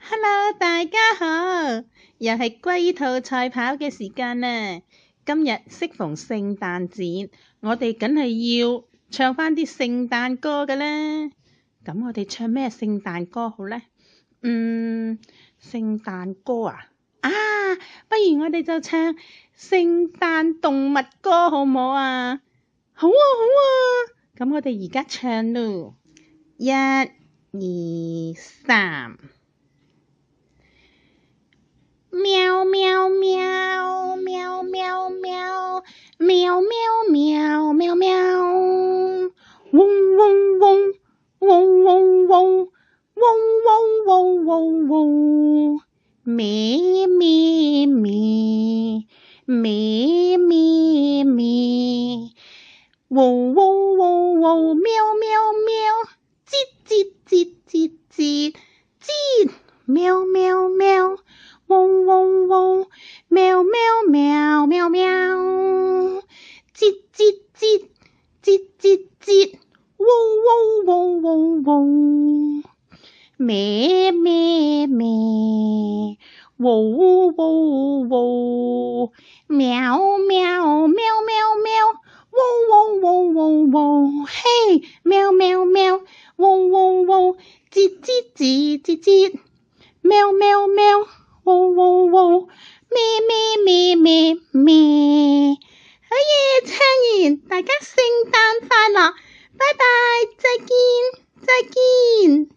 Hello，大家好，又係龜兔賽跑嘅時間啦。今日適逢聖誕節，我哋梗係要唱返啲聖誕歌㗎啦。咁我哋唱咩聖誕歌好呢？聖誕歌啊，不如我哋就唱聖誕動物歌好唔好啊？好啊，好啊。咁我哋而家唱咯，一、二、三。喵喵喵喵喵喵喵喵喵喵喵，嗡嗡嗡嗡嗡嗡嗡嗡嗡嗡嗡，咩咩咩咩咩咩，嗡嗡嗡嗡喵喵喵，吱吱吱吱吱吱，喵喵喵。嗡嗡嗡，喵喵喵喵喵，吱吱吱，吱吱吱，嗡嗡嗡嗡嗡，咩咩咩，喔喔喔，喵喵喵喵喵，嗡嗡嗡嗡嗡，嘿，喵喵喵，嗡嗡嗡，吱吱吱吱吱，喵喵喵。嗡嗡嗡，咩咩咩咩咩，好嘢！唱完，大家聖誕快樂，拜拜，再見，再見。